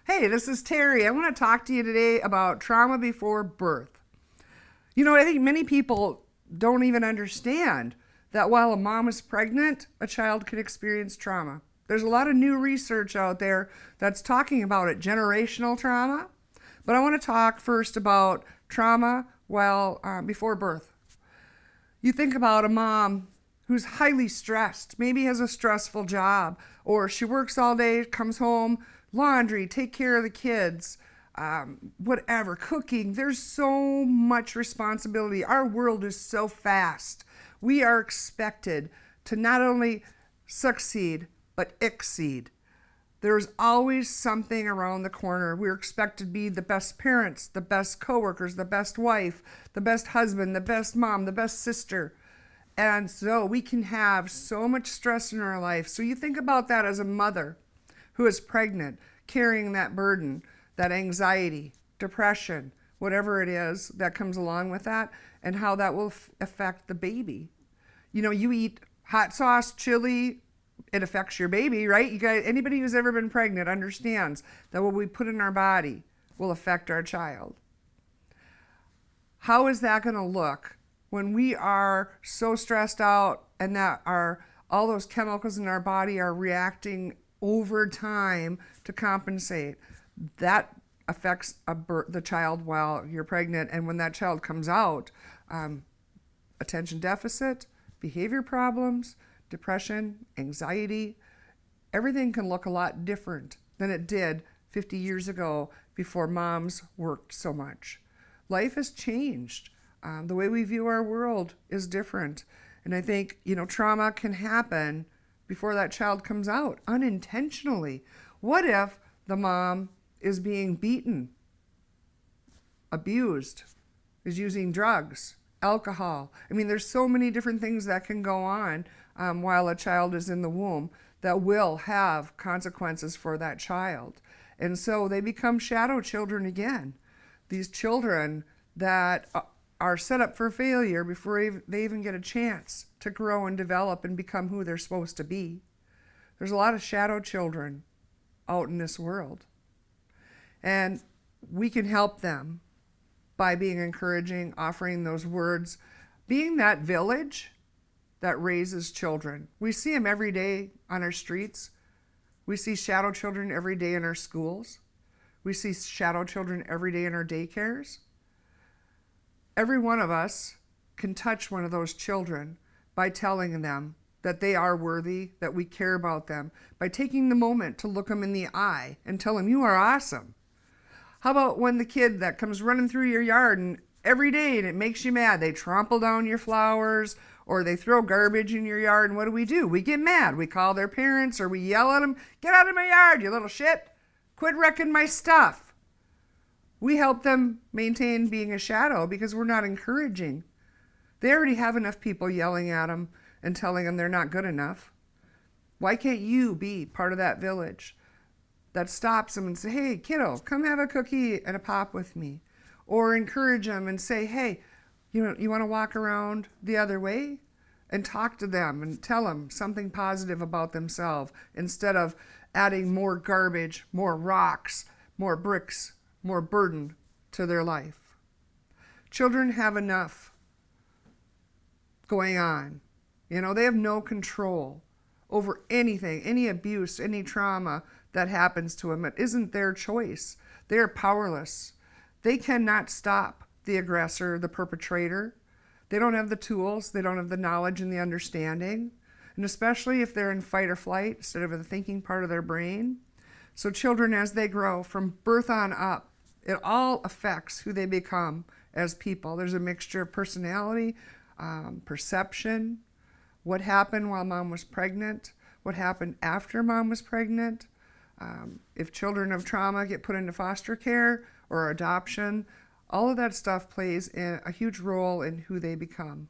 Hey, this is Terry. I want to talk to you today about trauma before birth. I think many people don't even understand that while a mom is pregnant, a child can experience trauma. There's a lot of new research out there that's talking about it, generational trauma. But I want to talk first about trauma while before birth. You think about a mom who's highly stressed, maybe has a stressful job, or she works all day, comes home, laundry, take care of the kids, whatever, cooking. There's so much responsibility. Our world is so fast. We are expected to not only succeed, but exceed. There's always something around the corner. We're expected to be the best parents, the best coworkers, the best wife, the best husband, the best mom, the best sister. And so we can have so much stress in our life. So you think about that as a mother who is pregnant, carrying that burden, that anxiety, depression, whatever it is that comes along with that, and how that will affect the baby. You eat hot sauce, chili, it affects your baby, right? Anybody who's ever been pregnant understands that what we put in our body will affect our child. How is that going to look when we are so stressed out and that all those chemicals in our body are reacting over time to compensate? That affects the child while you're pregnant, and when that child comes out, attention deficit, behavior problems, depression, anxiety, everything can look a lot different than it did 50 years ago before moms worked so much. Life has changed. The way we view our world is different. And I think, trauma can happen before that child comes out unintentionally. What if the mom is being beaten, abused, is using drugs, alcohol? There's so many different things that can go on while a child is in the womb that will have consequences for that child. And so they become shadow children again. These children that are set up for failure before they even get a chance to grow and develop and become who they're supposed to be. There's a lot of shadow children out in this world. And we can help them by being encouraging, offering those words, being that village that raises children. We see them every day on our streets. We see shadow children every day in our schools. We see shadow children every day in our daycares. Every one of us can touch one of those children by telling them that they are worthy, that we care about them, by taking the moment to look them in the eye and tell them, you are awesome. How about when the kid that comes running through your yard and every day and it makes you mad, they trample down your flowers or they throw garbage in your yard, and what do? We get mad. We call their parents or we yell at them, get out of my yard, you little shit. Quit wrecking my stuff. We help them maintain being a shadow because we're not encouraging. They already have enough people yelling at them and telling them they're not good enough. Why can't you be part of that village that stops them and say, hey, kiddo, come have a cookie and a pop with me? Or encourage them and say, hey, you want to walk around the other way? And talk to them and tell them something positive about themselves instead of adding more garbage, more rocks, more bricks, more burden to their life. Children have enough going on. They have no control over anything, any abuse, any trauma that happens to them. It isn't their choice. They are powerless. They cannot stop the aggressor, the perpetrator. They don't have the tools. They don't have the knowledge and the understanding. And especially if they're in fight or flight instead of the thinking part of their brain. So children, as they grow from birth on up, it all affects who they become as people. There's a mixture of personality, perception, what happened while mom was pregnant, what happened after mom was pregnant. If children of trauma get put into foster care or adoption, all of that stuff plays a huge role in who they become.